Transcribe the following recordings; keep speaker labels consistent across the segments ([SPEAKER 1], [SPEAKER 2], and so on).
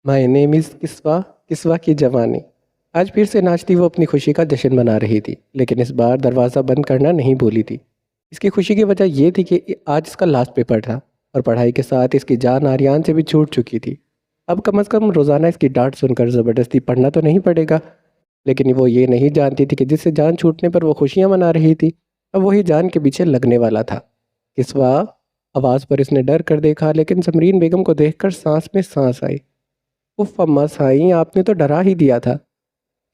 [SPEAKER 1] مائی نیم از کسوا، کسوا کی جوانی۔ آج پھر سے ناچتی وہ اپنی خوشی کا جشن منا رہی تھی، لیکن اس بار دروازہ بند کرنا نہیں بھولی تھی۔ اس کی خوشی کی وجہ یہ تھی کہ آج اس کا لاسٹ پیپر تھا، اور پڑھائی کے ساتھ اس کی جان آریان سے بھی چھوٹ چکی تھی۔ اب کم از کم روزانہ اس کی ڈانٹ سن کر زبردستی پڑھنا تو نہیں پڑے گا۔ لیکن وہ یہ نہیں جانتی تھی کہ جس سے جان چھوٹنے پر وہ خوشیاں منا رہی تھی، اب وہی جان کے پیچھے لگنے والا تھا۔ کسوا، آواز پر اس نے ڈر کر دیکھا، لیکن سمرین بیگم کو دیکھ کر سانس میں سانس آئی۔ اف اماں سائیں، آپ نے تو ڈرا ہی دیا تھا۔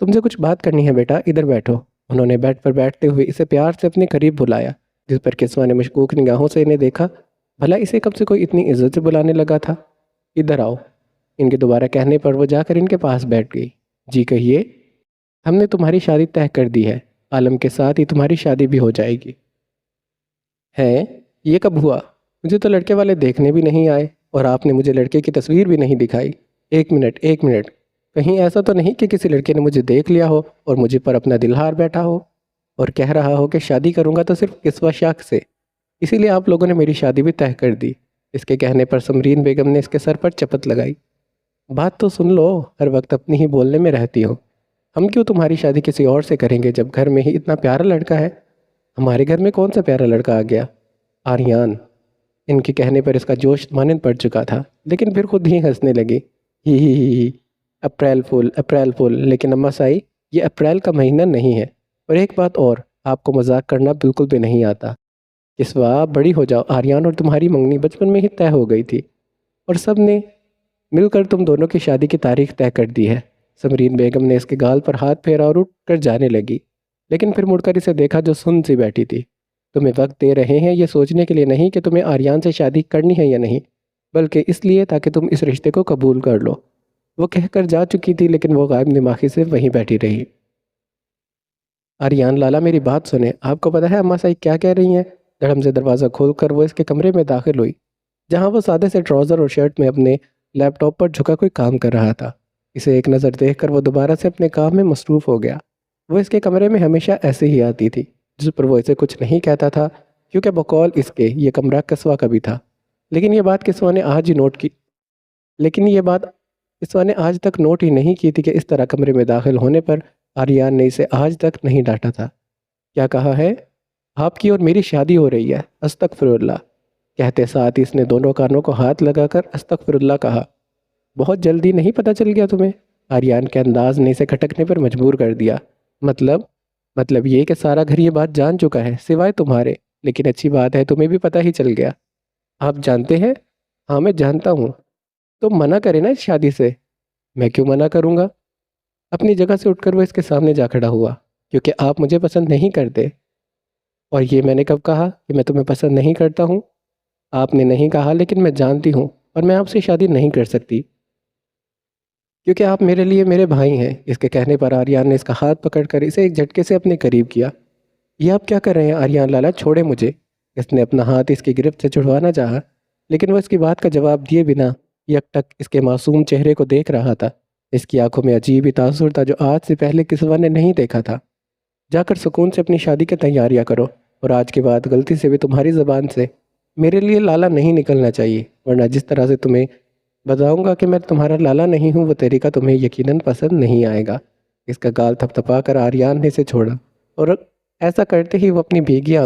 [SPEAKER 1] تم سے کچھ بات کرنی ہے بیٹا، ادھر بیٹھو۔ انہوں نے بیڈ پر بیٹھتے ہوئے اسے پیار سے اپنے قریب بلایا، جس پر کسوا نے مشکوک نگاہوں سے انہیں دیکھا۔ بھلا اسے کب سے کوئی اتنی عزت سے بلانے لگا تھا؟ ادھر آؤ۔ ان کے دوبارہ کہنے پر وہ جا کر ان کے پاس بیٹھ گئی۔ جی کہیے۔ ہم نے تمہاری شادی طے کر دی ہے، عالم کے ساتھ ہی تمہاری شادی بھی ہو جائے گی۔ ہیں؟ یہ کب ہوا؟ مجھے تو لڑکے والے دیکھنے بھی نہیں آئے، اور آپ نے مجھے لڑکے کی تصویر بھی نہیں دکھائی۔ ایک منٹ، کہیں ایسا تو نہیں کہ کسی لڑکے نے مجھے دیکھ لیا ہو اور مجھے پر اپنا دل ہار بیٹھا ہو، اور کہہ رہا ہو کہ شادی کروں گا تو صرف کسوا شاخ سے، اسی لیے آپ لوگوں نے میری شادی بھی طے کر دی۔ اس کے کہنے پر سمرین بیگم نے اس کے سر پر چپت لگائی۔ بات تو سن لو، ہر وقت اپنی ہی بولنے میں رہتی ہو۔ ہم کیوں تمہاری شادی کسی اور سے کریں گے جب گھر میں ہی اتنا پیارا لڑکا ہے؟ ہمارے گھر میں کون سا پیارا لڑکا آ گیا؟ آریان۔ ان کے کہنے پر اس کا جوش مانند پڑ چکا تھا، لیکن پھر خود ہی ہنسنے لگی۔ ہی، اپریل فول، لیکن اماں سائی، یہ اپریل کا مہینہ نہیں ہے، اور ایک بات اور، آپ کو مذاق کرنا بالکل بھی نہیں آتا۔ کسوا، بڑی ہو جاؤ۔ آریان اور تمہاری منگنی بچپن میں ہی طے ہو گئی تھی، اور سب نے مل کر تم دونوں کی شادی کی تاریخ طے کر دی ہے۔ سمرین بیگم نے اس کے گال پر ہاتھ پھیرا اور اٹھ کر جانے لگی، لیکن پھر مڑ کر اسے دیکھا جو سن سی بیٹھی تھی۔ تمہیں وقت دے رہے ہیں یہ سوچنے کے لیے نہیں کہ تمہیں آریان سے شادی کرنی ہے یا نہیں، بلکہ اس لیے تاکہ تم اس رشتے کو قبول کر لو۔ وہ کہہ کر جا چکی تھی، لیکن وہ غائب دماغی سے وہیں بیٹھی رہی۔ آریان لالا، میری بات سنیں۔ آپ کو پتہ ہے اماں سائی کیا کہہ رہی ہیں؟ دھڑم سے دروازہ کھول کر وہ اس کے کمرے میں داخل ہوئی، جہاں وہ سادے سے ٹراؤزر اور شرٹ میں اپنے لیپ ٹاپ پر جھکا کوئی کام کر رہا تھا۔ اسے ایک نظر دیکھ کر وہ دوبارہ سے اپنے کام میں مصروف ہو گیا۔ وہ اس کے کمرے میں ہمیشہ ایسے ہی آتی تھی، جس پر وہ اسے کچھ نہیں کہتا تھا، کیونکہ بقول اس کے یہ کمرہ کسوا کا بھی تھا۔ لیکن یہ بات کسوا نے آج تک نوٹ ہی نہیں کی تھی کہ اس طرح کمرے میں داخل ہونے پر آریان نے اسے آج تک نہیں ڈانٹا تھا۔ کیا کہا ہے؟ آپ کی اور میری شادی ہو رہی ہے، استغفر اللہ۔ کہتے ساتھ اس نے دونوں کانوں کو ہاتھ لگا کر استغفر اللہ کہا۔ بہت جلدی نہیں پتہ چل گیا تمہیں؟ آریان کے انداز نے اسے کھٹکنے پر مجبور کر دیا۔ مطلب یہ کہ سارا گھر یہ بات جان چکا ہے سوائے تمہارے، لیکن اچھی بات ہے تمہیں بھی پتہ ہی چل گیا۔ آپ جانتے ہیں؟ ہاں میں جانتا ہوں۔ تم منع کرے نا اس شادی سے۔ میں کیوں منع کروں گا؟ اپنی جگہ سے اٹھ کر وہ اس کے سامنے جا کھڑا ہوا۔ کیونکہ آپ مجھے پسند نہیں کرتے۔ اور یہ میں نے کب کہا کہ میں تمہیں پسند نہیں کرتا ہوں؟ آپ نے نہیں کہا، لیکن میں جانتی ہوں، اور میں آپ سے شادی نہیں کر سکتی، کیونکہ آپ میرے لیے میرے بھائی ہیں۔ اس کے کہنے پر آریان نے اس کا ہاتھ پکڑ کر اسے ایک جھٹکے سے اپنے قریب کیا۔ یہ آپ کیا کر رہے ہیں آریان لالا؟ چھوڑے مجھے۔ اس نے اپنا ہاتھ اس کی گرفت سے چھڑوانا چاہا، لیکن وہ اس کی بات کا جواب دیے بنا یک ٹک اس کے معصوم چہرے کو دیکھ رہا تھا۔ اس کی آنکھوں میں عجیب ہی تاثر تھا جو آج سے پہلے کسوا نے نہیں دیکھا تھا۔ جا کر سکون سے اپنی شادی کی تیاریاں کرو، اور آج کے بعد غلطی سے بھی تمہاری زبان سے میرے لیے لالا نہیں نکلنا چاہیے، ورنہ جس طرح سے تمہیں بتاؤں گا کہ میں تمہارا لالا نہیں ہوں، وہ طریقہ تمہیں یقیناً پسند نہیں آئے گا۔ اس کا گال تھپ تھپا کر آریان نے اسے چھوڑا، اور ایسا کرتے ہی وہ اپنی بھیگی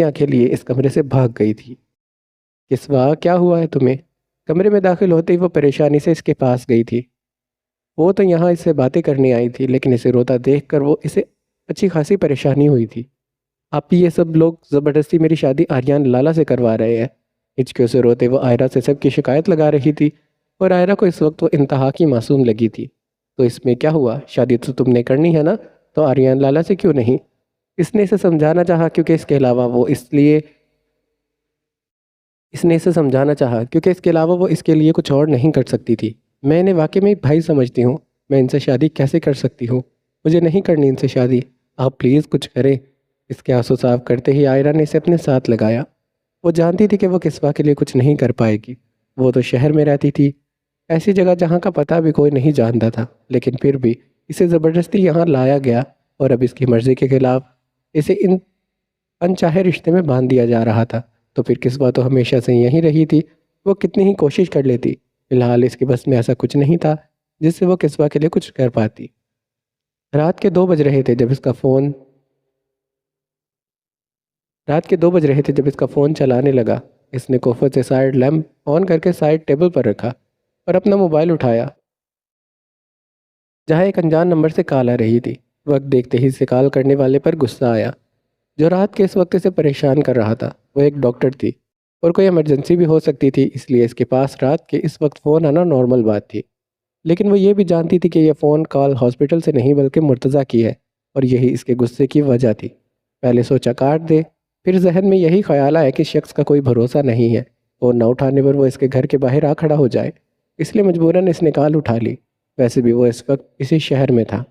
[SPEAKER 1] آنکھیں لیے اس کمرے سے بھاگ گئی تھی۔ کسوا، کیا ہوا ہے تمہیں؟ کمرے میں داخل ہوتے ہی وہ پریشانی سے اس کے پاس گئی تھی۔ وہ تو یہاں اس سے باتیں کرنے آئی تھی، لیکن اسے روتا دیکھ کر وہ اسے اچھی خاصی پریشانی ہوئی تھی۔ آپ یہ سب لوگ زبردستی میری شادی آریان لالا سے کروا رہے ہیں۔ ہچکیوں سے روتے وہ آئرہ سے سب کی شکایت لگا رہی تھی، اور آئرہ کو اس وقت وہ انتہا کی معصوم لگی تھی۔ تو اس میں کیا ہوا؟ شادی تو تم نے کرنی ہے نا، تو آریان لالا سے کیوں نہیں؟ اس نے اسے سمجھانا چاہا کیونکہ اس کے علاوہ وہ اس کے لیے کچھ اور نہیں کر سکتی تھی۔ میں انہیں واقعی میں بھائی سمجھتی ہوں، میں ان سے شادی کیسے کر سکتی ہوں؟ مجھے نہیں کرنی ان سے شادی، آپ پلیز کچھ کریں۔ اس کے آنسو صاف کرتے ہی آئرہ نے اسے اپنے ساتھ لگایا۔ وہ جانتی تھی کہ وہ کسوا کے لیے کچھ نہیں کر پائے گی۔ وہ تو شہر میں رہتی تھی، ایسی جگہ جہاں کا پتہ بھی کوئی نہیں جانتا تھا، لیکن پھر بھی اسے زبردستی یہاں لایا گیا، اور اب اس کی مرضی کے خلاف اسے انچاہے رشتے میں باندھ دیا جا رہا تھا۔ تو پھر کسوا تو ہمیشہ سے یہیں رہی تھی، وہ کتنی ہی کوشش کر لیتی، فی الحال اس کے بس میں ایسا کچھ نہیں تھا جس سے وہ کسوہ کے لیے کچھ کر پاتی۔ رات کے 2 بج رہے تھے جب اس کا فون چلانے لگا۔ اس نے کوفت سے سائڈ لیمپ آن کر کے سائڈ ٹیبل پر رکھا اور اپنا موبائل اٹھایا جہاں ایک انجان نمبر سے کال آ رہی تھی۔ وقت دیکھتے ہی اسے کال کرنے والے پر غصہ آیا جو رات کے اس وقت سے پریشان کر رہا تھا۔ وہ ایک ڈاکٹر تھی اور کوئی ایمرجنسی بھی ہو سکتی تھی، اس لیے اس کے پاس رات کے اس وقت فون آنا نارمل بات تھی۔ لیکن وہ یہ بھی جانتی تھی کہ یہ فون کال ہاسپٹل سے نہیں بلکہ مرتضیٰ کی ہے، اور یہی اس کے غصے کی وجہ تھی۔ پہلے سوچا کاٹ دے، پھر ذہن میں یہی خیال آیا کہ شخص کا کوئی بھروسہ نہیں ہے، فون نہ اٹھانے پر وہ اس کے گھر کے باہر آ کھڑا ہو جائے، اس لیے مجبوراً اس نے کال اٹھا لی۔ ویسے بھی وہ اس وقت اسی شہر میں تھا۔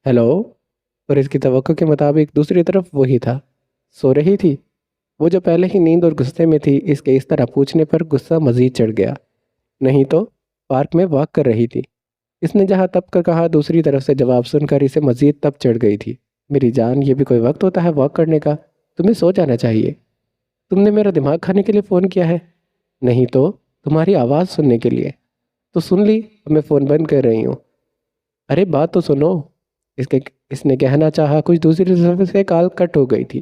[SPEAKER 1] ہیلو، اور اس کی توقع کے مطابق دوسری طرف وہی تھا۔ سو رہی تھی وہ، جو پہلے ہی نیند اور غصے میں تھی۔ اس کے اس طرح پوچھنے پر غصہ مزید چڑھ گیا۔ نہیں تو پارک میں واک کر رہی تھی، اس نے جہاں تب کر کہا۔ دوسری طرف سے جواب سن کر اسے مزید تب چڑھ گئی تھی۔ میری جان، یہ بھی کوئی وقت ہوتا ہے واک کرنے کا؟ تمہیں سو جانا چاہیے۔ تم نے میرا دماغ کھانے کے لیے فون کیا ہے؟ نہیں تو تمہاری آواز سننے کے لیے۔ تو سن لی، اب میں فون بند کر رہی ہوں۔ ارے بات تو سنو، اس نے کہنا چاہا، کچھ دوسری طرف سے کال کٹ ہو گئی تھی۔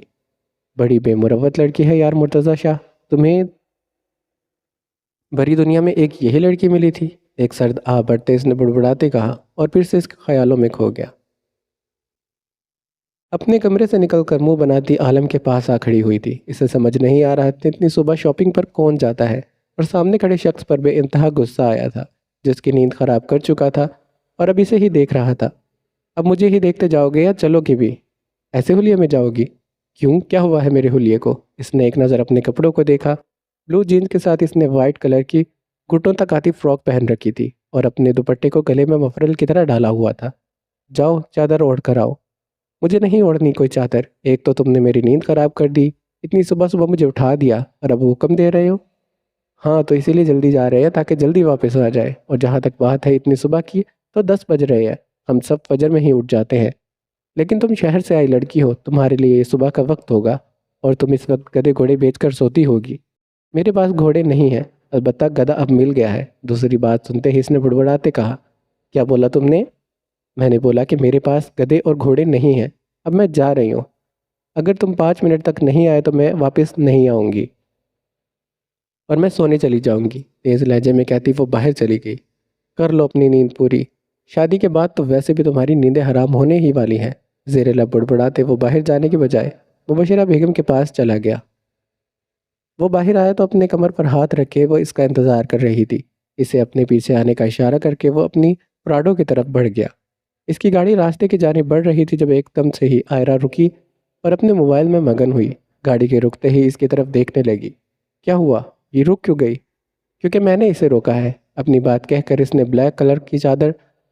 [SPEAKER 1] بڑی بے مروت لڑکی ہے یار مرتضیٰ شاہ، تمہیں بڑی دنیا میں ایک یہی لڑکی ملی تھی؟ ایک سرد آہ بڑھتے اس نے بڑبڑاتے کہا، اور پھر سے اس کے خیالوں میں کھو گیا۔ اپنے کمرے سے نکل کر منہ بناتی عالم کے پاس آ کھڑی ہوئی تھی۔ اسے سمجھ نہیں آ رہا تھا اتنی صبح شاپنگ پر کون جاتا ہے، اور سامنے کھڑے شخص پر بے انتہا غصہ آیا تھا جس کی نیند خراب کر چکا تھا اور اب اسے ہی دیکھ رہا تھا۔ اب مجھے ہی دیکھتے جاؤ گے یا چلو گے بھی؟ ایسے حلیے میں جاؤ گی؟ کیوں، کیا ہوا ہے میرے حلیے کو؟ اس نے ایک نظر اپنے کپڑوں کو دیکھا۔ بلو جینز کے ساتھ اس نے وائٹ کلر کی گھٹنوں تک آتی فراک پہن رکھی تھی اور اپنے دوپٹے کو گلے میں مفرل کی طرح ڈالا ہوا تھا۔ جاؤ چادر اوڑھ کر آؤ۔ مجھے نہیں اوڑھنی کوئی چادر، ایک تو تم نے میری نیند خراب کر دی، اتنی صبح صبح مجھے اٹھا دیا، اور اب حکم دے رہے ہو؟ ہاں تو اسی لیے جلدی جا رہے ہیں تاکہ جلدی واپس آ جائے، اور جہاں تک بات ہے اتنی صبح کی، تو 10 بج رہے ہیں، ہم سب فجر میں ہی اٹھ جاتے ہیں۔ لیکن تم شہر سے آئی لڑکی ہو، تمہارے لیے یہ صبح کا وقت ہوگا، اور تم اس وقت گدھے گھوڑے بیچ کر سوتی ہوگی۔ میرے پاس گھوڑے نہیں ہیں، البتہ گدھا اب مل گیا ہے۔ دوسری بات سنتے ہی اس نے بڑبڑاتے کہا، کیا بولا تم نے؟ میں نے بولا کہ میرے پاس گدھے اور گھوڑے نہیں ہیں، اب میں جا رہی ہوں۔ اگر تم 5 منٹ تک نہیں آئے تو میں واپس نہیں آؤں گی اور میں سونے چلی جاؤں گی، تیز لہجے میں کہتی وہ باہر چلی گئی۔ کر لو اپنی نیند پوری، شادی کے بعد تو ویسے بھی تمہاری نیندیں حرام ہونے ہی والی ہیں۔ زیر لب بڑبڑاتے وہ باہر جانے کے بجائے مبشرہ بیگم کے پاس چلا گیا۔ وہ باہر آیا تو اپنے کمر پر ہاتھ رکھے وہ اس کا انتظار کر رہی تھی۔ اسے اپنے پیچھے آنے کا اشارہ کر کے وہ اپنی پراڈو کی طرف بڑھ گیا۔ اس کی گاڑی راستے کی جانب بڑھ رہی تھی جب ایک دم سے ہی آئرہ رکی اور اپنے موبائل میں مگن ہوئی۔ گاڑی کے رکتے ہی اس کی طرف دیکھنے لگی۔ کیا ہوا، یہ رک کیوں گئی؟ کیونکہ میں نے اسے روکا ہے، اپنی بات کہہ کر اس نے بلیک کلر کی چادر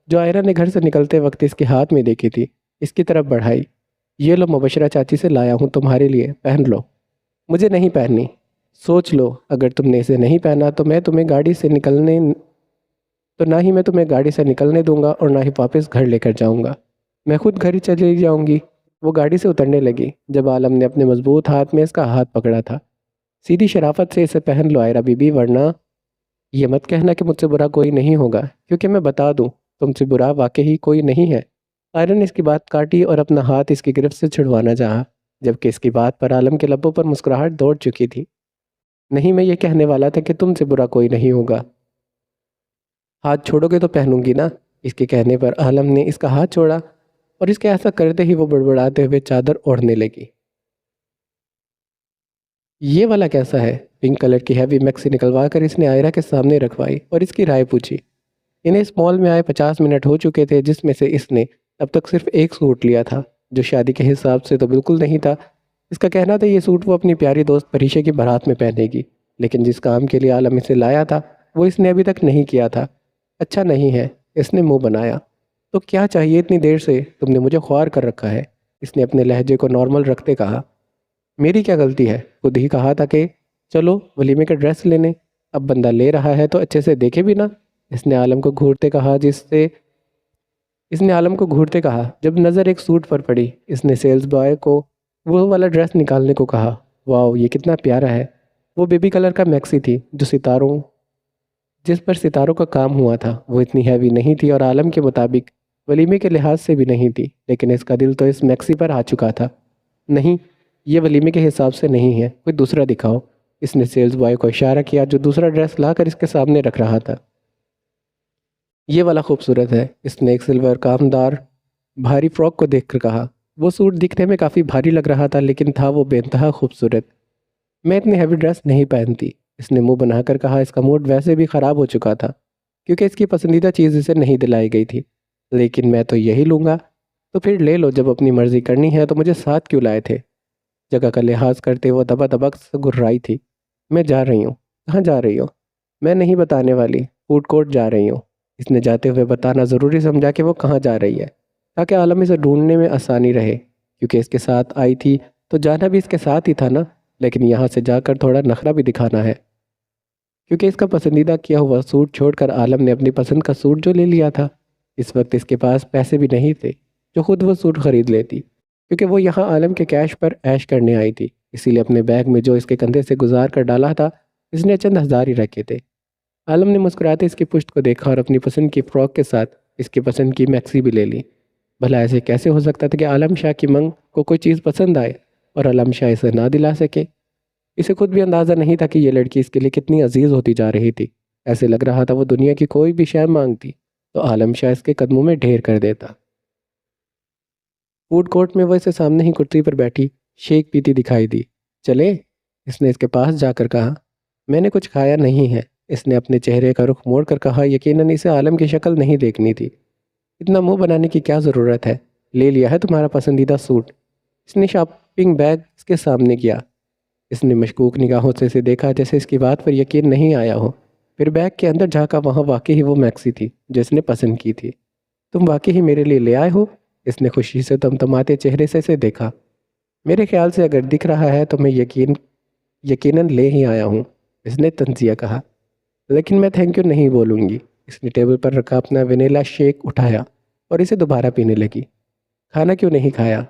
[SPEAKER 1] جو آئرہ نے گھر سے نکلتے وقت اس کے ہاتھ میں دیکھی تھی اس کی طرف بڑھائی۔ یہ لو، مبشرہ چاچی سے لایا ہوں تمہارے لیے، پہن لو۔ مجھے نہیں پہننی۔ سوچ لو، اگر تم نے اسے نہیں پہنا تو نہ ہی میں تمہیں گاڑی سے نکلنے دوں گا اور نہ ہی واپس گھر لے کر جاؤں گا، میں خود گھر ہی چلی جاؤں گی۔ وہ گاڑی سے اترنے لگی جب عالم نے اپنے مضبوط ہاتھ میں اس کا ہاتھ پکڑا تھا۔ سیدھی شرافت سے اسے پہن لو آئرہ بی بی، ورنہ یہ مت کہنا کہ مجھ سے برا کوئی نہیں ہوگا، کیونکہ میں بتا دوں تم سے برا واقعی کوئی نہیں ہے۔ آئرہ نے اس کی بات کاٹی اور اپنا ہاتھ اس کی گرفت سے چھڑوانا چاہا، جبکہ اس کی بات پر عالم کے لبوں پر مسکراہٹ دوڑ چکی تھی۔ نہیں، میں یہ کہنے والا تھا کہ تم سے برا کوئی نہیں ہوگا۔ ہاتھ چھوڑو گے تو پہنوں گی نا۔ اس کے کہنے پر عالم نے اس کا ہاتھ چھوڑا اور اس کے ایسا کرتے ہی وہ بڑبڑاتے ہوئے چادر اوڑھنے لگی۔ یہ والا کیسا ہے؟ پنک کلر کی ہیوی میکسی نکلوا کر اس نے آئرہ کے سامنے رکھوائی اور اس کی رائے پوچھی۔ انہیں اس مال میں آئے 50 منٹ ہو چکے تھے، جس میں سے اس نے اب تک صرف ایک سوٹ لیا تھا جو شادی کے حساب سے تو بالکل نہیں تھا۔ اس کا کہنا تھا یہ سوٹ وہ اپنی پیاری دوست پریشے کی بارات میں پہنے گی، لیکن جس کام کے لیے عالم اسے لایا تھا وہ اس نے ابھی تک نہیں کیا تھا۔ اچھا نہیں ہے، اس نے منہ بنایا۔ تو کیا چاہیے اتنی دیر سے؟ تم نے مجھے خوار کر رکھا ہے، اس نے اپنے لہجے کو نارمل رکھتے کہا۔ میری کیا غلطی ہے؟ خود ہی کہا تھا کہ چلو ولیمے کا ڈریس لینے، اب بندہ لے رہا ہے تو اچھے سے دیکھے بھی نا، اس نے عالم کو گھورتے کہا۔ جب نظر ایک سوٹ پر پڑی، اس نے سیلز بوائے کو وہ والا ڈریس نکالنے کو کہا۔ واو، یہ کتنا پیارا ہے۔ وہ بیبی کلر کا میکسی تھی جو ستاروں جس پر ستاروں کا کام ہوا تھا وہ اتنی ہیوی نہیں تھی اور عالم کے مطابق ولیمے کے لحاظ سے بھی نہیں تھی، لیکن اس کا دل تو اس میکسی پر آ چکا تھا۔ نہیں، یہ ولیمے کے حساب سے نہیں ہے، کوئی دوسرا دکھاؤ۔ اس نے سیلز بوائے کو اشارہ کیا جو دوسرا ڈریس لا کر اس کے سامنے رکھ رہا تھا۔ یہ والا خوبصورت ہے، اس نے ایک سلور کامدار بھاری فراک کو دیکھ کر کہا۔ وہ سوٹ دکھنے میں کافی بھاری لگ رہا تھا لیکن تھا وہ بے انتہا خوبصورت۔ میں اتنی ہیوی ڈریس نہیں پہنتی، اس نے منہ بنا کر کہا۔ اس کا موڈ ویسے بھی خراب ہو چکا تھا کیونکہ اس کی پسندیدہ چیز اسے نہیں دلائی گئی تھی۔ لیکن میں تو یہی لوں گا۔ تو پھر لے لو، جب اپنی مرضی کرنی ہے تو مجھے ساتھ کیوں لائے تھے؟ جگہ کا لحاظ کرتے وہ دبا دبا سے گھررائی تھی۔ میں جا رہی ہوں۔ کہاں جا رہی ہو؟ میں نہیں بتانے والی، فوڈ کورٹ جا رہی ہوں۔ اس نے جاتے ہوئے بتانا ضروری سمجھا کہ وہ کہاں جا رہی ہے تاکہ عالم اسے ڈھونڈنے میں آسانی رہے، کیونکہ اس کے ساتھ آئی تھی تو جانا بھی اس کے ساتھ ہی تھا نا۔ لیکن یہاں سے جا کر تھوڑا نخرہ بھی دکھانا ہے، کیونکہ اس کا پسندیدہ کیا ہوا سوٹ چھوڑ کر عالم نے اپنی پسند کا سوٹ جو لے لیا تھا۔ اس وقت اس کے پاس پیسے بھی نہیں تھے جو خود وہ سوٹ خرید لیتی، کیونکہ وہ یہاں عالم کے کیش پر عیش کرنے آئی تھی۔ اسی لیے اپنے بیگ میں جو اس کے کندھے سے گزار کر ڈالا تھا اس نے چند ہزار ہی رکھے تھے۔ عالم نے مسکراتے اس کی پشت کو دیکھا اور اپنی پسند کی فراک کے ساتھ اس کی پسند کی میکسی بھی لے لی۔ بھلا ایسے کیسے ہو سکتا تھا کہ عالم شاہ کی منگ کو کوئی چیز پسند آئے اور عالم شاہ اسے نہ دلا سکے؟ اسے خود بھی اندازہ نہیں تھا کہ یہ لڑکی اس کے لیے کتنی عزیز ہوتی جا رہی تھی۔ ایسے لگ رہا تھا وہ دنیا کی کوئی بھی شے مانگتی تو عالم شاہ اس کے قدموں میں ڈھیر کر دیتا۔ فوڈ کورٹ میں وہ اسے سامنے ہی کرسی پر بیٹھی شیک پیتی دکھائی دی۔ چلے؟ اس نے اس کے پاس جا کر کہا۔ میں نے کچھ کھایا نہیں ہے، اس نے اپنے چہرے کا رخ موڑ کر کہا۔ یقیناً اسے عالم کی شکل نہیں دیکھنی تھی۔ اتنا منہ بنانے کی کیا ضرورت ہے؟ لے لیا ہے تمہارا پسندیدہ سوٹ۔ اس نے شاپنگ بیگ اس کے سامنے کیا۔ اس نے مشکوک نگاہوں سے اسے دیکھا جیسے اس کی بات پر یقین نہیں آیا ہو۔ پھر بیگ کے اندر جھانکا، وہاں واقعی ہی وہ میکسی تھی جو اس نے پسند کی تھی۔ تم واقعی ہی میرے لیے لے آئے ہو؟ اس نے خوشی سے تمتماتے چہرے سے اسے دیکھا۔ میرے خیال سے اگر دکھ رہا ہے تو میں یقیناً لے ہی آیا ہوں، اس نے تنزیہ کہا۔ لیکن میں تھینک یو نہیں بولوں گی۔ اس نے ٹیبل پر رکھا اپنا وینیلا شیک اٹھایا اور اسے دوبارہ پینے لگی۔ کھانا کیوں نہیں کھایا؟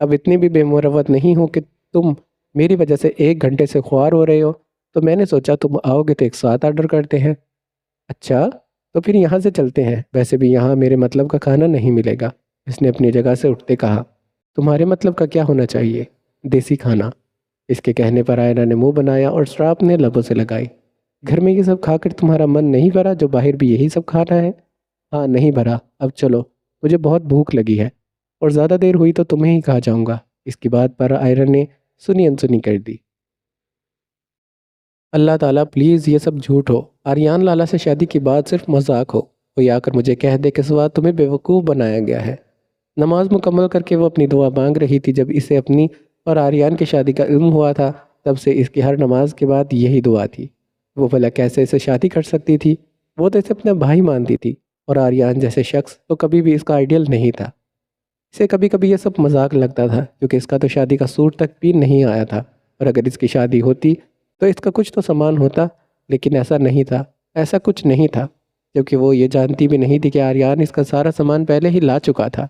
[SPEAKER 1] اب اتنی بھی بے مروت نہیں ہو کہ تم میری وجہ سے 1 گھنٹے سے خوار ہو رہے ہو، تو میں نے سوچا تم آؤ گے تو ایک ساتھ آرڈر کرتے ہیں۔ اچھا، تو پھر یہاں سے چلتے ہیں، ویسے بھی یہاں میرے مطلب کا کھانا نہیں ملے گا، اس نے اپنی جگہ سے اٹھتے کہا۔ تمہارے مطلب کا کیا ہونا چاہیے؟ دیسی کھانا۔ اس کے کہنے پر آئینہ نے منہ بنایا اور سٹراپ نے لبوں سے لگائی۔ گھر میں یہ سب کھا کر تمہارا من نہیں بھرا جو باہر بھی یہی سب کھانا ہے؟ ہاں، نہیں بھرا۔ اب چلو، مجھے بہت بھوک لگی ہے اور زیادہ دیر ہوئی تو تمہیں ہی کھا جاؤں گا۔ اس کی بات پر آئرن نے سنی انسنی کر دی۔ اللہ تعالیٰ پلیز یہ سب جھوٹ ہو، آریان لالا سے شادی کی بات صرف مذاق ہو، کوئی آ کر مجھے کہہ دے کہ سوا تمہیں بیوقوف بنایا گیا ہے۔ نماز مکمل کر کے وہ اپنی دعا مانگ رہی تھی۔ جب اسے اپنی اور آریان کی شادی کا علم ہوا تھا تب سے اس کی ہر نماز کے بعد یہی دعا تھی۔ وہ بھلا کیسے اسے شادی کر سکتی تھی؟ وہ تو اسے اپنا بھائی مانتی تھی اور آریان جیسے شخص تو کبھی بھی اس کا آئیڈیل نہیں تھا۔ اسے کبھی کبھی یہ سب مذاق لگتا تھا کیونکہ اس کا تو شادی کا سوٹ تک بھی نہیں آیا تھا، اور اگر اس کی شادی ہوتی تو اس کا کچھ تو سامان ہوتا، لیکن ایسا نہیں تھا، ایسا کچھ نہیں تھا، جبکہ وہ یہ جانتی بھی نہیں تھی کہ آریان اس کا سارا سامان پہلے ہی لا چکا تھا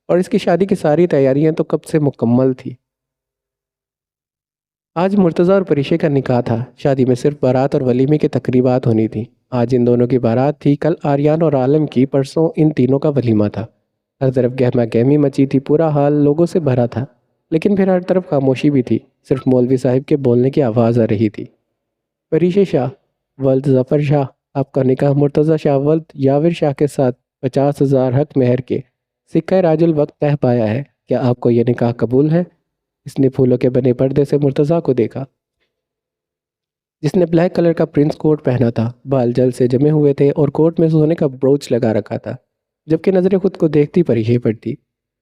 [SPEAKER 1] اور اس کی شادی کی ساری تیاریاں تو کب سے مکمل تھی۔ آج مرتضیٰ اور پریشے کا نکاح تھا۔ شادی میں صرف بارات اور ولیمے کی تقریبات ہونی تھی۔ آج ان دونوں کی بارات تھی، کل آریان اور عالم کی، پرسوں ان تینوں کا ولیمہ تھا۔ ہر طرف گہما گہمی مچی تھی، پورا حال لوگوں سے بھرا تھا، لیکن پھر ہر طرف خاموشی بھی تھی، صرف مولوی صاحب کے بولنے کی آواز آ رہی تھی۔ پریشے شاہ ولد ظفر شاہ، آپ کا نکاح مرتضیٰ شاہ ولد یاور شاہ کے ساتھ 50,000 حق مہر کے سکہ راج الوقت طے پایا ہے۔ کیا آپ کو یہ نکاح قبول ہے؟ اس نے پھولوں کے بنے پردے سے مرتضیٰ کو دیکھا، جس نے بلیک کلر کا پرنس کوٹ پہنا تھا، بال جل سے جمے ہوئے تھے اور کوٹ میں سونے کا بروچ لگا رکھا تھا، جبکہ نظریں خود کو دیکھتی پریشے پڑتی۔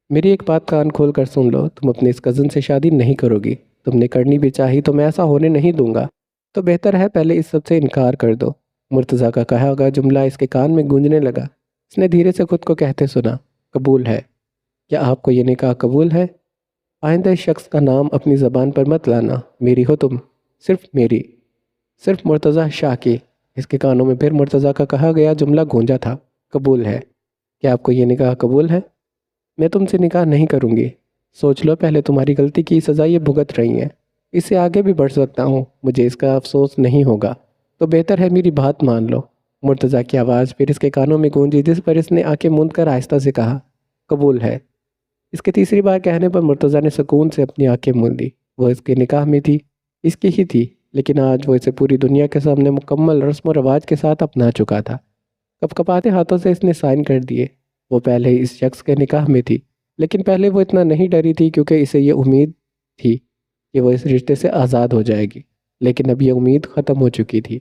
[SPEAKER 1] میری ایک بات کان کھول کر سن لو، تم اپنے اس کزن سے شادی نہیں کرو گی۔ تم نے کرنی بھی چاہی تو میں ایسا ہونے نہیں دوں گا، تو بہتر ہے پہلے اس سب سے انکار کر دو۔ مرتضیٰ کا کہا گا جملہ اس کے کان میں گونجنے لگا۔ اس نے دھیرے سے خود کو کہتے سنا، قبول ہے۔ کیا آپ کو یہ نکاح قبول ہے؟ آئندہ اس شخص کا نام اپنی زبان پر مت لانا، میری ہو تم، صرف میری، صرف مرتضیٰ شاہ کی۔ اس کے کانوں میں پھر مرتضیٰ کا کہا گیا جملہ گونجا تھا، قبول ہے۔ کیا آپ کو یہ نکاح قبول ہے؟ میں تم سے نکاح نہیں کروں گی۔ سوچ لو، پہلے تمہاری غلطی کی سزا یہ بھگت رہی ہیں، اس سے آگے بھی بڑھ سکتا ہوں، مجھے اس کا افسوس نہیں ہوگا، تو بہتر ہے میری بات مان لو۔ مرتضیٰ کی آواز پھر اس کے کانوں میں گونجی، جس پر اس نے آنکھیں موند کر آہستہ سے کہا، قبول ہے۔ اس کے تیسری بار کہنے پر مرتضیٰ نے سکون سے اپنی آنکھیں موندی۔ وہ اس کے نکاح میں تھی، اس کی ہی تھی، لیکن آج وہ اسے پوری دنیا کے سامنے مکمل رسم و رواج کے ساتھ اپنا چکا تھا۔ کپ کپاتے ہاتھوں سے اس نے سائن کر دیے۔ وہ پہلے اس شخص کے نکاح میں تھی، لیکن پہلے وہ اتنا نہیں ڈری تھی کیونکہ اسے یہ امید تھی کہ وہ اس رشتے سے آزاد ہو جائے گی، لیکن اب یہ امید ختم ہو چکی تھی۔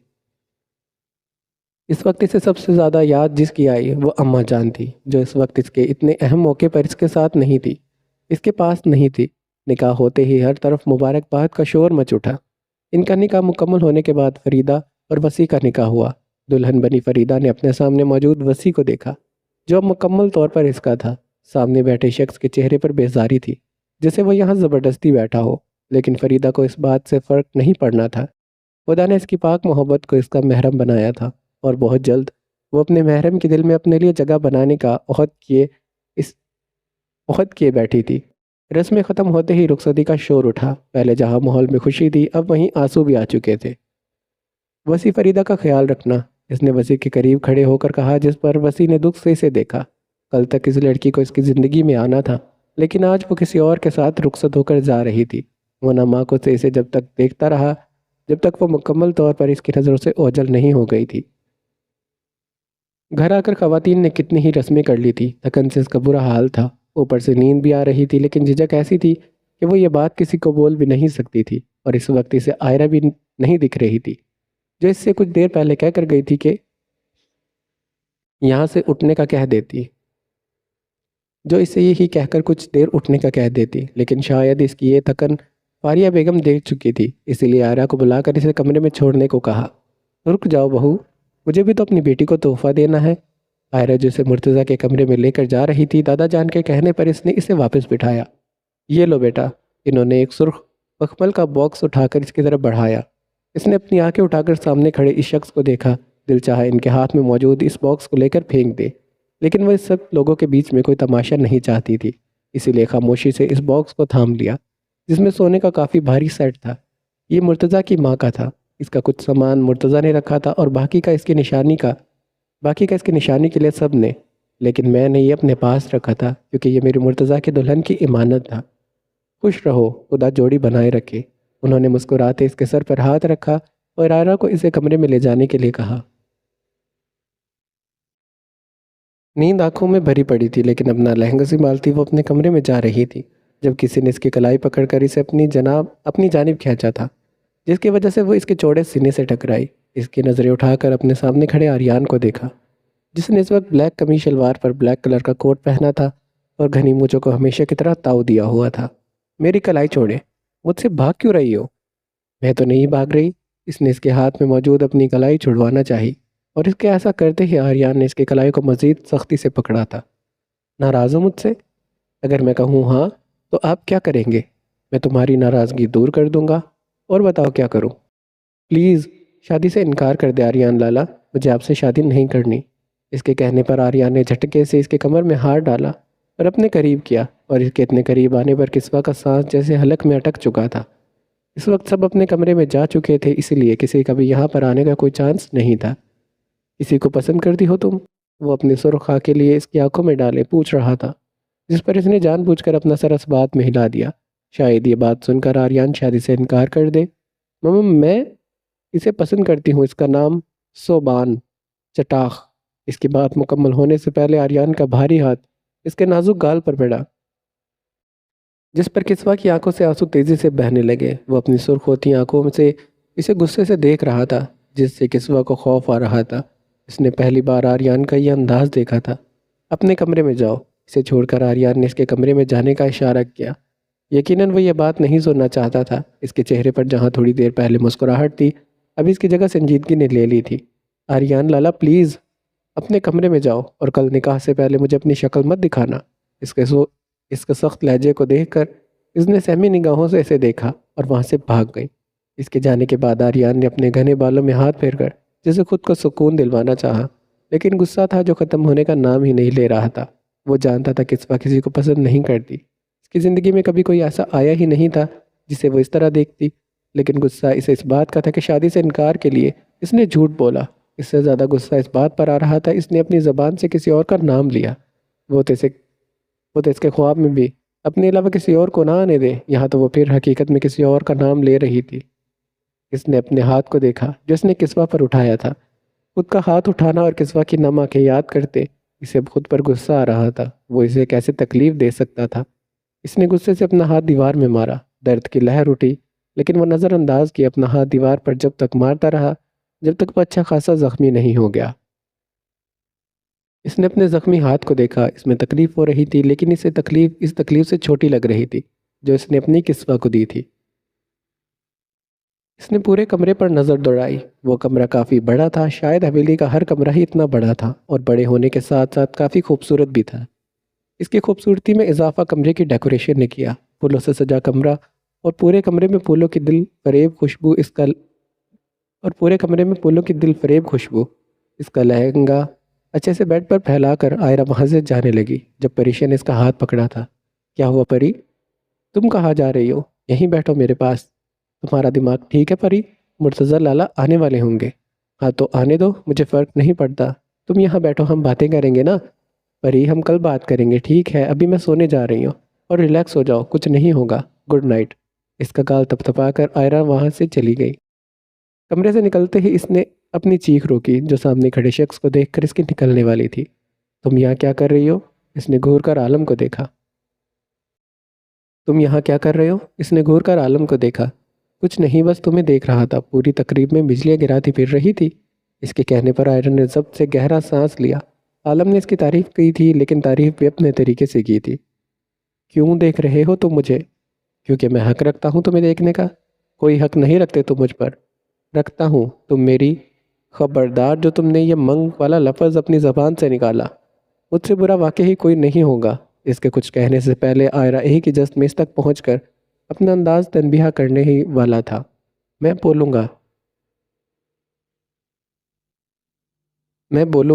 [SPEAKER 1] اس وقت اسے سب سے زیادہ یاد جس کی آئی وہ اماں جان تھی، جو اس وقت اس کے اتنے اہم موقع پر اس کے ساتھ نہیں تھی، اس کے پاس نہیں تھی۔ نکاح ہوتے ہی ہر طرف مبارکباد کا شور مچ اٹھا۔ ان کا نکاح مکمل ہونے کے بعد فریدہ اور وسیع کا نکاح ہوا۔ دلہن بنی فریدہ نے اپنے سامنے موجود وسیع کو دیکھا، جو اب مکمل طور پر اس کا تھا۔ سامنے بیٹھے شخص کے چہرے پر بیزاری تھی، جیسے وہ یہاں زبردستی بیٹھا ہو، لیکن فریدہ کو اس بات سے فرق نہیں پڑنا تھا۔ خدا نے اس کی پاک محبت کو اس کا محرم بنایا تھا، اور بہت جلد وہ اپنے محرم کے دل میں اپنے لیے جگہ بنانے کا عہد کیے بیٹھی تھی۔ رسمیں ختم ہوتے ہی رخصتی کا شور اٹھا۔ پہلے جہاں ماحول میں خوشی تھی، اب وہیں آنسو بھی آ چکے تھے۔ وسیع فریدہ کا خیال رکھنا، اس نے وسیع کے قریب کھڑے ہو کر کہا، جس پر وسیع نے دکھ سے اسے دیکھا۔ کل تک اس لڑکی کو اس کی زندگی میں آنا تھا، لیکن آج وہ کسی اور کے ساتھ رخصت ہو کر جا رہی تھی۔ وہ نہ ماں کو سے اسے جب تک دیکھتا رہا، جب تک وہ مکمل طور پر اس کی نظروں سے اوجھل نہیں ہو گئی تھی۔ گھر آ کر خواتین نے کتنی ہی رسمیں کر لی تھی، تھکن سے اس کا برا حال تھا، اوپر سے نیند بھی آ رہی تھی، لیکن جھجک ایسی تھی کہ وہ یہ بات کسی کو بول بھی نہیں سکتی تھی، اور اس وقت اسے آئرہ بھی نہیں دکھ رہی تھی، جو اس سے کچھ دیر پہلے کہہ کر گئی تھی کہ یہاں سے اٹھنے کا کہہ دیتی، لیکن شاید اس کی یہ تھکن فاریہ بیگم دیکھ چکی تھی، اسی لیے آئرہ کو بلا کر اسے کمرے میں چھوڑنے کو کہا۔ رک جاؤ بہو، مجھے بھی تو اپنی بیٹی کو تحفہ دینا ہے۔ آئرہ جو اسے مرتضیٰ کے کمرے میں لے کر جا رہی تھی، دادا جان کے کہنے پر اس نے اسے واپس بٹھایا۔ یہ لو بیٹا۔ انہوں نے ایک سرخ مخمل کا باکس اٹھا کر اس کی طرف بڑھایا۔ اس نے اپنی آنکھیں اٹھا کر سامنے کھڑے اس شخص کو دیکھا۔ دل چاہا ان کے ہاتھ میں موجود اس باکس کو لے کر پھینک دے، لیکن وہ اس سب لوگوں کے بیچ میں کوئی تماشا نہیں چاہتی تھی، اسی لیے خاموشی سے اس باکس کو تھام لیا، جس میں سونے کا کافی بھاری سیٹ تھا۔ یہ مرتضیٰ کی ماں کا تھا۔ اس کا کچھ سامان مرتضیٰ نے رکھا تھا، اور باقی کا اس کی نشانی کے لیے سب نے، لیکن میں نے یہ اپنے پاس رکھا تھا کیونکہ یہ میری مرتضیٰ کی دلہن کی امانت تھا۔ خوش رہو، خدا جوڑی بنائے رکھے۔ انہوں نے مسکراتے اس کے سر پر ہاتھ رکھا اور آئرہ کو اسے کمرے میں لے جانے کے لیے کہا۔ نیند آنکھوں میں بھری پڑی تھی، لیکن اپنا لہنگا سنبھالتی وہ اپنے کمرے میں جا رہی تھی، جب کسی نے اس کی کلائی پکڑ کر اسے اپنی جانب کھینچا تھا، جس کی وجہ سے وہ اس کے چوڑے سینے سے ٹکرائی۔ اس کی نظریں اٹھا کر اپنے سامنے کھڑے آریان کو دیکھا، جس نے اس وقت بلیک قمیص شلوار پر بلیک کلر کا کوٹ پہنا تھا اور گھنی مونچھوں کو ہمیشہ کی طرح تاؤ دیا ہوا تھا۔ میری کلائی چھوڑے، مجھ سے بھاگ کیوں رہی ہو؟ میں تو نہیں بھاگ رہی۔ اس نے اس کے ہاتھ میں موجود اپنی کلائی چھڑوانا چاہی، اور اس کے ایسا کرتے ہی آریان نے اس کی کلائی کو مزید سختی سے پکڑا تھا۔ ناراض ہو مجھ سے؟ اگر میں کہوں ہاں تو آپ کیا کریں گے؟ میں تمہاری ناراضگی دور کر دوں گا، اور بتاؤ کیا کروں؟ پلیز شادی سے انکار کر دے آریان لالا، مجھے آپ سے شادی نہیں کرنی۔ اس کے کہنے پر آریان نے جھٹکے سے اس کے کمر میں ہاتھ ڈالا اور اپنے قریب کیا، اور اس کے اتنے قریب آنے پر کسوہ کا سانس جیسے حلق میں اٹک چکا تھا۔ اس وقت سب اپنے کمرے میں جا چکے تھے، اسی لیے کسی کا بھی یہاں پر آنے کا کوئی چانس نہیں تھا۔ کسی کو پسند کرتی ہو تم؟ وہ اپنی سرخ آنکھیں لیے اس کی آنکھوں میں ڈالے پوچھ رہا تھا، جس پر اس نے جان بوجھ کر اپنا سر اس بات میں ہلا دیا۔ شاید یہ بات سن کر آریان شادی سے انکار کر دے۔ مما، میں اسے پسند کرتی ہوں، اس کا نام صوبان چٹاخ۔ اس کی بات مکمل ہونے سے پہلے آریان کا بھاری ہاتھ اس کے نازک گال پر پڑا، جس پر کسوہ کی آنکھوں سے آنسو تیزی سے بہنے لگے۔ وہ اپنی سرخ ہوتی آنکھوں سے اسے غصے سے دیکھ رہا تھا، جس سے کسوہ کو خوف آ رہا تھا۔ اس نے پہلی بار آریان کا یہ انداز دیکھا تھا۔ اپنے کمرے میں جاؤ، اسے چھوڑ کر آریان نے اس کے کمرے میں جانے کا اشارہ کیا۔ یقیناً وہ یہ بات نہیں سننا چاہتا تھا۔ اس کے چہرے پر جہاں تھوڑی دیر پہلے مسکراہٹ تھی، اب اس کی جگہ سنجیدگی نے لے لی تھی۔ آریان لالا پلیز اپنے کمرے میں جاؤ، اور کل نکاح سے پہلے مجھے اپنی شکل مت دکھانا۔ اس کے سخت لہجے کو دیکھ کر اس نے سہمی نگاہوں سے اسے دیکھا اور وہاں سے بھاگ گئی۔ اس کے جانے کے بعد آریان نے اپنے گھنے بالوں میں ہاتھ پھیر کر جسے خود کو سکون دلوانا چاہا، لیکن غصہ تھا جو ختم ہونے کا نام ہی نہیں لے رہا تھا۔ وہ جانتا تھا کہ کسوہ کسی کو پسند نہیں کرتی، اس کی زندگی میں کبھی کوئی ایسا آیا ہی نہیں تھا جسے وہ اس طرح دیکھتی، لیکن غصہ اسے اس بات کا تھا کہ شادی سے انکار کے لیے اس نے جھوٹ بولا، اس سے زیادہ غصہ اس بات پر آ رہا تھا اس نے اپنی زبان سے کسی اور کا نام لیا۔ وہ تو اسے وہ تو اس کے خواب میں بھی اپنے علاوہ کسی اور کو نہ آنے دے، یہاں تو وہ پھر حقیقت میں کسی اور کا نام لے رہی تھی۔ اس نے اپنے ہاتھ کو دیکھا جو اس نے کسوہ پر اٹھایا تھا۔ خود کا ہاتھ اٹھانا اور کسوہ کی نم آنکھیں یاد کرتے اسے خود پر غصہ آ رہا تھا۔ وہ اسے کیسے تکلیف دے سکتا تھا؟ اس نے غصے سے اپنا ہاتھ دیوار میں مارا۔ درد کی لہر اٹھی لیکن وہ نظر انداز کیا اپنا ہاتھ دیوار پر جب تک مارتا رہا جب تک وہ اچھا خاصا زخمی نہیں ہو گیا۔ اس نے اپنے زخمی ہاتھ کو دیکھا، اس میں تکلیف ہو رہی تھی لیکن اس تکلیف سے چھوٹی لگ رہی تھی جو اس نے اپنی کسوہ کو دی تھی۔ اس نے پورے کمرے پر نظر دوڑائی۔ وہ کمرہ کافی بڑا تھا، شاید حویلی کا ہر کمرہ ہی اتنا بڑا تھا، اور بڑے ہونے کے ساتھ ساتھ کافی خوبصورت بھی تھا۔ اس کی خوبصورتی میں اضافہ کمرے کی ڈیکوریشن نے کیا۔ پھولوں سے سجا کمرہ اور پورے کمرے میں پھولوں کی دل فریب خوشبو اس کا لہنگا اچھے سے بیڈ پر پھیلا کر آئرہ وہاں سے جانے لگی جب پریشا نے اس کا ہاتھ پکڑا تھا۔ کیا ہوا پری؟ تم کہاں جا رہی ہو؟ یہیں بیٹھو میرے پاس۔ تمہارا دماغ ٹھیک ہے پری؟ مرتضی لالا آنے والے ہوں گے۔ ہاں تو آنے دو، مجھے فرق نہیں پڑتا۔ تم یہاں بیٹھو، ہم باتیں کریں گے نا۔ پری ہم کل بات کریں گے، ٹھیک ہے؟ ابھی میں سونے جا رہی ہوں، اور ریلیکس ہو جاؤ، کچھ نہیں ہوگا، گڈ نائٹ۔ اس کا گال تپتپا کر آئرہ وہاں سے چلی گئی۔ کمرے سے نکلتے ہی اس نے اپنی چیخ روکی جو سامنے کھڑے شخص کو دیکھ کر اس کی نکلنے والی تھی۔ تم یہاں کیا کر رہی ہو؟ اس نے گھور کر عالم کو دیکھا۔ تم یہاں کیا کر رہے ہو؟ اس نے گھور کر عالم کو دیکھا۔ کچھ نہیں، بس تمہیں دیکھ رہا تھا۔ پوری تقریب میں بجلیاں گراتی پھر رہی تھی۔ اس کے کہنے پر آئرن نے ضبط سے گہرا سانس لیا۔ عالم نے اس کی تعریف کی تھی لیکن تعریف بھی اپنے طریقے سے کی تھی۔ کیوں دیکھ رہے ہو تم مجھے؟ کیونکہ میں حق رکھتا ہوں تمہیں دیکھنے کا۔ کوئی حق نہیں رکھتے تم مجھ پر۔ رکھتا ہوں، تم میری۔ خبردار جو تم نے یہ منگ والا لفظ اپنی زبان سے نکالا، مجھ سے برا واقعی کوئی نہیں ہوگا۔ اس کے کچھ کہنے سے پہلے آئرہ ایک ہی جست میں اس تک پہنچ کر اپنا انداز تنبیہ کرنے ہی والا تھا۔ میں بولوں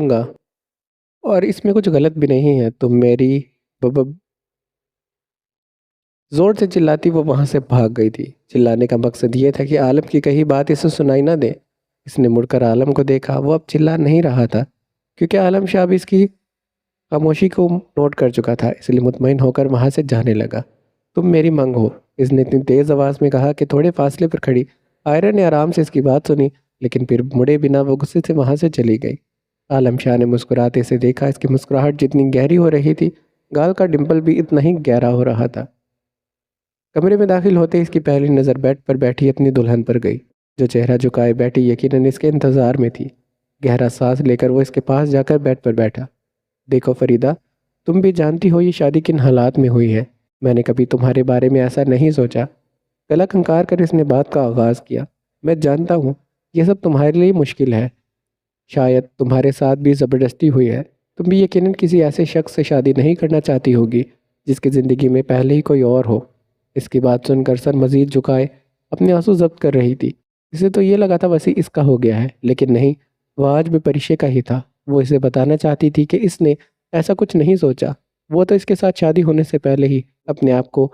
[SPEAKER 1] گا اور اس میں کچھ غلط بھی نہیں ہے۔ تم میری زور سے چلاتی وہ وہاں سے بھاگ گئی تھی۔ چلانے کا مقصد یہ تھا کہ عالم کی کہی بات اسے سنائی نہ دے۔ اس نے مڑ کر عالم کو دیکھا۔ وہ اب چلا نہیں رہا تھا کیونکہ عالم شاہ بھی اس کی خاموشی کو نوٹ کر چکا تھا، اس لیے مطمئن ہو کر وہاں سے جانے لگا۔ تم میری منگ ہو، اس نے اتنی تیز آواز میں کہا کہ تھوڑے فاصلے پر کھڑی آئرہ نے آرام سے اس کی بات سنی، لیکن پھر مڑے بنا وہ غصے سے وہاں سے چلی گئی۔ عالم شاہ نے مسکراتے اسے دیکھا۔ اس کی مسکراہٹ جتنی گہری ہو رہی تھی، گال کا ڈمپل بھی اتنا ہی گہرا ہو رہا تھا۔ کمرے میں داخل ہوتے اس کی پہلی نظر بیڈ پر بیٹھی اپنی دلہن پر گئی جو چہرہ جھکائے بیٹھی یقیناً اس کے انتظار میں تھی۔ گہرا سانس لے کر وہ اس کے پاس جا کر بیڈ پر بیٹھا۔ دیکھو فریدہ، تم بھی جانتی ہو یہ شادی کن حالات میں ہوئی ہے۔ میں نے کبھی تمہارے بارے میں ایسا نہیں سوچا۔ گلا کھنکار کر اس نے بات کا آغاز کیا۔ میں جانتا ہوں یہ سب تمہارے لیے مشکل ہے، شاید تمہارے ساتھ بھی زبردستی ہوئی ہے۔ تم بھی یقیناً کسی ایسے شخص سے شادی نہیں کرنا چاہتی ہوگی جس کی زندگی میں پہلے ہی کوئی اور ہو۔ اس کی بات سن کر سر مزید جھکائے اپنے آنسو ضبط کر رہی تھی۔ اسے تو یہ لگا تھا وسیع اس کا ہو گیا ہے، لیکن نہیں، وہ آج بھی پریشے کا ہی تھا۔ وہ اسے بتانا چاہتی تھی کہ اس نے ایسا کچھ نہیں سوچا۔ وہ تو اس کے ساتھ شادی ہونے سے پہلے ہی اپنے آپ کو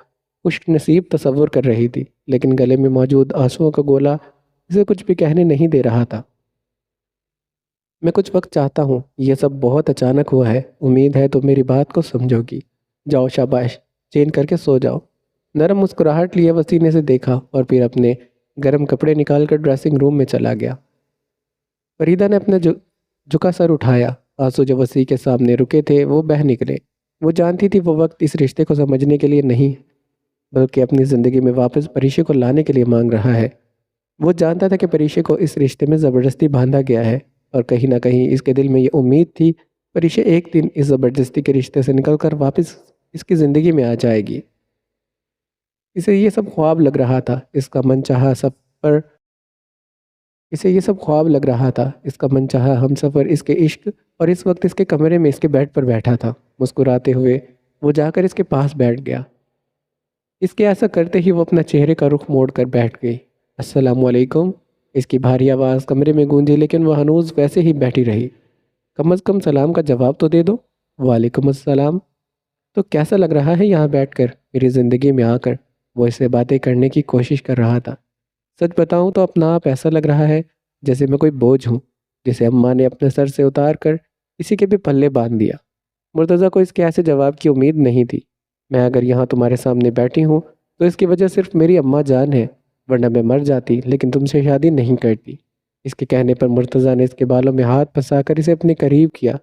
[SPEAKER 1] خوش نصیب تصور کر رہی تھی، لیکن گلے میں موجود آنسوؤں کا گولا اسے کچھ بھی کہنے نہیں دے رہا تھا۔ میں کچھ وقت چاہتا ہوں، یہ سب بہت اچانک ہوا ہے، امید ہے تم میری بات کو سمجھو گی۔ جاؤ شاباش، چین کر کے سو جاؤ۔ نرم مسکراہٹ لیے وسیع نے سے دیکھا اور پھر اپنے گرم کپڑے نکال کر ڈریسنگ روم میں چلا گیا۔ فریدہ نے اپنا جھکا سر اٹھایا۔ آنسو جو وسیع کے سامنے رکے تھے وہ بہہ نکلے۔ وہ جانتی تھی وہ وقت اس رشتے کو سمجھنے کے لیے نہیں بلکہ اپنی زندگی میں واپس پریشے کو لانے کے لیے مانگ رہا ہے۔ وہ جانتا تھا کہ پریشے کو اس رشتے میں زبردستی باندھا گیا ہے، اور کہیں نہ کہیں اس کے دل میں یہ امید تھی پریشا ایک دن اس زبردستی کے رشتے سے نکل کر واپس اس کی زندگی میں آ جائے گی۔ اسے یہ سب خواب لگ رہا تھا، اس کا من چاہا ہم سفر اس کے عشق، اور اس وقت اس کے کمرے میں اس کے بیڈ پر بیٹھا تھا۔ مسکراتے ہوئے وہ جا کر اس کے پاس بیٹھ گیا۔ اس کے ایسا کرتے ہی وہ اپنا چہرے کا رخ موڑ کر بیٹھ گئی۔ السلام علیکم، اس کی بھاری آواز کمرے میں گونجی، لیکن وہ ہنوز ویسے ہی بیٹھی رہی۔ کم از کم سلام کا جواب تو دے دو۔ وعلیکم السلام۔ تو کیسا لگ رہا ہے یہاں بیٹھ کر، میری زندگی میں آ کر؟ وہ اس سے باتیں کرنے کی کوشش کر رہا تھا۔ سچ بتاؤں تو اپنا آپ ایسا لگ رہا ہے جیسے میں کوئی بوجھ ہوں جسے اماں نے اپنے سر سے اتار کر کسی کے بھی پلے باندھ دیا۔ مرتضیٰ کو اس کے ایسے جواب کی امید نہیں تھی۔ میں اگر یہاں تمہارے سامنے بیٹھی ہوں تو اس کی وجہ صرف میری اماں جان ہے، ورنہ میں مر جاتی لیکن تم سے شادی نہیں کرتی۔ اس کے کہنے پر مرتضیٰ نے اس کے بالوں میں ہاتھ پھنسا کر اسے اپنے قریب کیا۔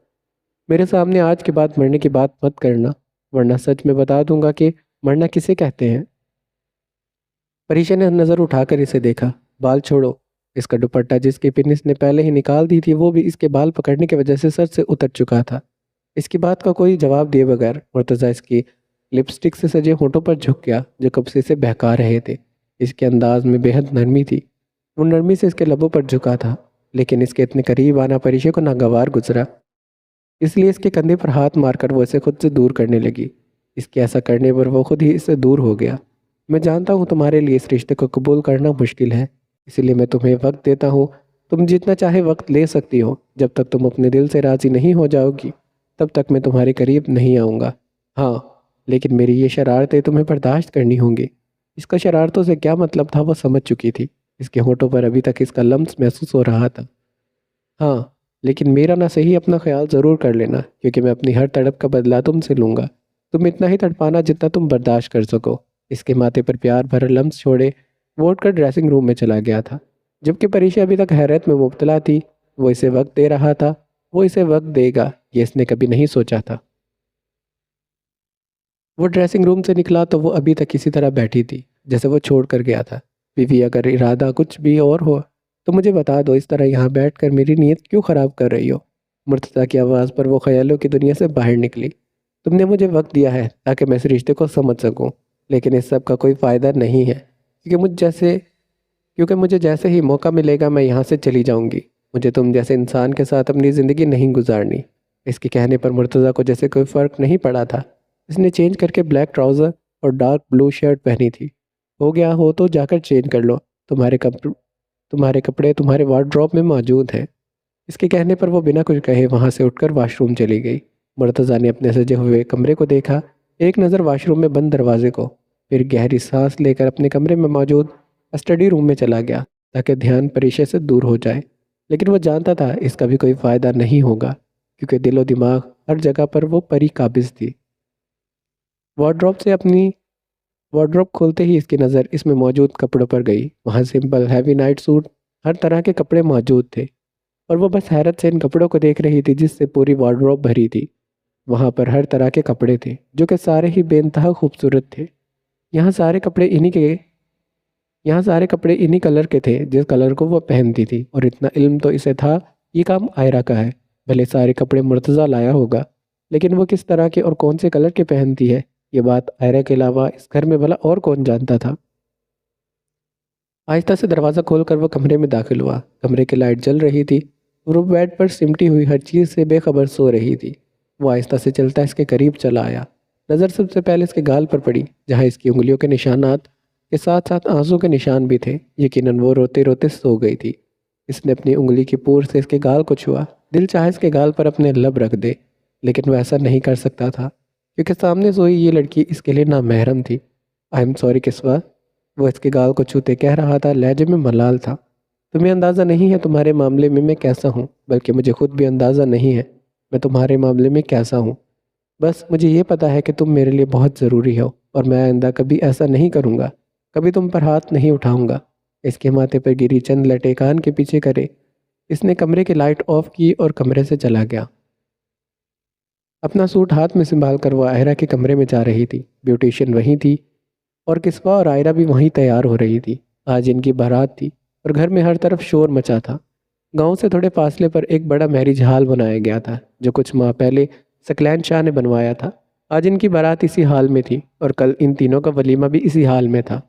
[SPEAKER 1] میرے سامنے آج کے بعد مرنے کی بات مت کرنا، ورنہ سچ میں بتا دوں گا کہ مرنا کسے کہتے ہیں۔ پریشا نے نظر اٹھا کر اسے دیکھا۔ بال چھوڑو۔ اس کا دوپٹہ جس کی پن اس نے پہلے ہی نکال دی تھی وہ بھی اس کے بال پکڑنے کی وجہ سے سر سے اتر چکا تھا۔ اس کی بات کا کوئی جواب دیے بغیر مرتضیٰ اس کی لپسٹک سے سجے ہونٹوں پر جھک گیا جو کب سے اسے بہکا رہے تھے۔ اس کے انداز میں بے حد نرمی تھی۔ وہ نرمی سے اس کے لبوں پر جھکا تھا، لیکن اس کے اتنے قریب آنا پریشا کو ناگوار گزرا۔ اس لیے اس کے کندھے پر ہاتھ مار کر وہ اسے خود سے دور کرنے لگی۔ اس کے ایسا کرنے پر وہ خود ہی اس سے دور ہو گیا۔ میں جانتا ہوں تمہارے لیے اس رشتے کو قبول کرنا مشکل ہے، اسی لیے میں تمہیں وقت دیتا ہوں۔ تم جتنا چاہے وقت لے سکتی ہو، جب تک تم اپنے دل سے راضی نہیں ہو جاؤ گی تب تک میں تمہارے قریب نہیں آؤں گا۔ ہاں، لیکن میری یہ شرارتیں تمہیں برداشت کرنی ہوں گی۔ اس کا شرارتوں سے کیا مطلب تھا وہ سمجھ چکی تھی۔ اس کے ہونٹوں پر ابھی تک اس کا لمس محسوس ہو رہا تھا۔ ہاں، لیکن میرا نہ صحیح اپنا خیال ضرور کر لینا، کیونکہ میں اپنی ہر تڑپ کا بدلہ تم سے لوں گا۔ تم اتنا ہی تڑپانا جتنا تم برداشت کر سکو۔ اس کے ماتھے پر پیار بھرا لمس چھوڑے وہ اٹھ کر ڈریسنگ روم میں چلا گیا تھا۔ جبکہ پریشا ابھی تک حیرت میں مبتلا تھی۔ وہ اسے وقت دے رہا تھا، وہ اسے وقت دے گا، یہ اس نے کبھی نہیں سوچا تھا۔ وہ ڈریسنگ روم سے نکلا تو وہ ابھی تک اسی طرح بیٹھی تھی جیسے وہ چھوڑ کر گیا تھا۔ بیوی، اگر ارادہ کچھ بھی اور ہو تو مجھے بتا دو، اس طرح یہاں بیٹھ کر میری نیت کیوں خراب کر رہی ہو؟ مرتضیٰ کی آواز پر وہ خیالوں کی دنیا سے باہر نکلی۔ تم نے مجھے وقت دیا ہے تاکہ میں اس رشتے کو سمجھ سکوں، لیکن اس سب کا کوئی فائدہ نہیں ہے، کیونکہ مجھے جیسے ہی موقع ملے گا میں یہاں سے چلی جاؤں گی۔ مجھے تم جیسے انسان کے ساتھ اپنی زندگی نہیں گزارنی۔ اس کے کہنے پر مرتضیٰ کو جیسے کوئی فرق نہیں پڑا تھا۔ اس نے چینج کر کے بلیک ٹراؤزر اور ڈارک بلو شرٹ پہنی تھی۔ ہو گیا ہو تو جا کر چینج کر لو، تمہارے کپڑے تمہارے وارڈروب میں موجود ہیں۔ اس کے کہنے پر وہ بنا کچھ کہے وہاں سے اٹھ کر واش روم چلی گئی۔ مرتضیٰ نے اپنے سجے ہوئے کمرے کو دیکھا، ایک نظر واش روم میں بند دروازے کو، پھر گہری سانس لے کر اپنے کمرے میں موجود اسٹڈی روم میں چلا گیا تاکہ دھیان پریشا سے دور ہو جائے۔ لیکن وہ جانتا تھا اس کا بھی کوئی فائدہ نہیں ہوگا، کیونکہ دل و دماغ ہر جگہ پر وہ پری قابض تھی۔ وارڈروب کھولتے ہی اس کی نظر اس میں موجود کپڑوں پر گئی۔ وہاں سمپل ہیوی نائٹ سوٹ، ہر طرح کے کپڑے موجود تھے، اور وہ بس حیرت سے ان کپڑوں کو دیکھ رہی تھی جس سے پوری وارڈروب بھری تھی۔ وہاں پر ہر طرح کے کپڑے تھے جو کہ سارے ہی بے انتہا خوبصورت تھے۔ یہاں سارے کپڑے انہی کلر کے تھے جس کلر کو وہ پہنتی تھی، اور اتنا علم تو اسے تھا یہ کام آئرہ کا ہے۔ بھلے سارے کپڑے مرتضیٰ لایا ہوگا، لیکن وہ کس طرح کے اور کون سے کلر کے پہنتی ہے یہ بات آئرہ کے علاوہ اس گھر میں بھلا اور کون جانتا تھا۔ آہستہ سے دروازہ کھول کر وہ کمرے میں داخل ہوا۔ کمرے کی لائٹ جل رہی تھی، وہ بیڈ پر سمٹی ہوئی ہر چیز سے بے خبر سو رہی تھی۔ وہ آہستہ سے چلتا اس کے قریب چلا آیا۔ نظر سب سے پہلے اس کے گال پر پڑی، جہاں اس کی انگلیوں کے نشانات کے ساتھ ساتھ آنسو کے نشان بھی تھے۔ یقیناً وہ روتے روتے سو گئی تھی۔ اس نے اپنی انگلی کی پور سے اس کے گال کو چھوا۔ دل چاہے اس کے گال پر اپنے لب رکھ دے، لیکن وہ ایسا نہیں کر سکتا تھا، کیونکہ سامنے سوئی یہ لڑکی اس کے لیے نامحرم تھی۔ آئی ایم سوری کسوا، وہ اس کے گال کو چھوتے کہہ رہا تھا، لہجے میں ملال تھا۔ تمہیں اندازہ نہیں ہے تمہارے معاملے میں کیسا ہوں، بلکہ مجھے خود بھی اندازہ نہیں ہے میں تمہارے معاملے میں کیسا ہوں۔ بس مجھے یہ پتا ہے کہ تم میرے لیے بہت ضروری ہو، اور میں آئندہ کبھی ایسا نہیں کروں گا، کبھی تم پر ہاتھ نہیں اٹھاؤں گا۔ اس کے ماتھے پر گری چند لٹے کان کے پیچھے کرے اس نے کمرے کی لائٹ آف کی اور کمرے سے چلا گیا۔ اپنا سوٹ ہاتھ میں سنبھال کر وہ آئرہ کے کمرے میں جا رہی تھی۔ بیوٹیشین وہیں تھی اور کسوا اور آئرہ بھی وہیں تیار ہو رہی تھی۔ آج ان کی بارات تھی اور گھر میں ہر طرف شور مچا تھا۔ گاؤں سے تھوڑے فاصلے پر ایک بڑا میرج ہال بنایا گیا تھا جو کچھ ماہ پہلے سکلین شاہ نے بنوایا تھا۔ آج ان کی بارات اسی ہال میں تھی اور کل ان تینوں کا ولیمہ بھی اسی ہال میں تھا۔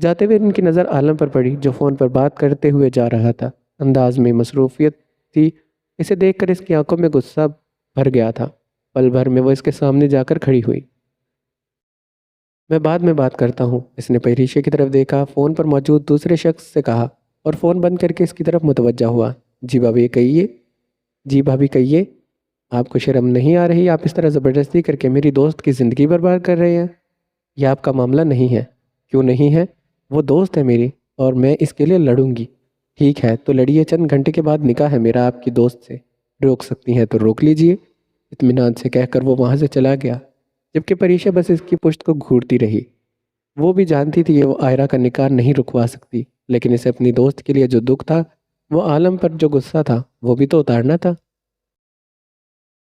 [SPEAKER 1] جاتے ہوئے ان کی نظر عالم پر پڑی جو فون پر بات کرتے ہوئے جا رہا تھا۔ انداز میں مصروفیت تھی، اسے دیکھ کر اس کی آنکھوں میں غصہ بھر گیا تھا۔ پل بھر میں وہ اس کے سامنے جا کر کھڑی ہوئی۔ میں بعد میں بات کرتا ہوں، اس نے پریشا کی طرف دیکھا، فون پر موجود دوسرے شخص سے کہا اور فون بند کر کے اس کی طرف متوجہ ہوا۔ جی بھابھی کہیے، جی بھابھی کہیے، آپ کو شرم نہیں آ رہی؟ آپ اس طرح زبردستی کر کے میری دوست کی زندگی برباد کر رہے ہیں۔ یہ آپ کا معاملہ نہیں ہے۔ کیوں نہیں ہے؟ وہ دوست ہے میری اور میں اس کے لیے لڑوں گی۔ ٹھیک ہے تو لڑیے، چند گھنٹے کے بعد نکاح ہے میرا آپ کی دوست سے، روک سکتی ہیں تو روک لیجئے، اطمینان سے کہہ کر وہ وہاں سے چلا گیا، جبکہ پریشا بس اس کی پشت کو گھورتی رہی۔ وہ بھی جانتی تھی کہ وہ آئرہ کا نکاح نہیں رکوا سکتی، لیکن اسے اپنی دوست کے لیے جو دکھ تھا، وہ عالم پر جو غصہ تھا، وہ بھی تو اتارنا تھا۔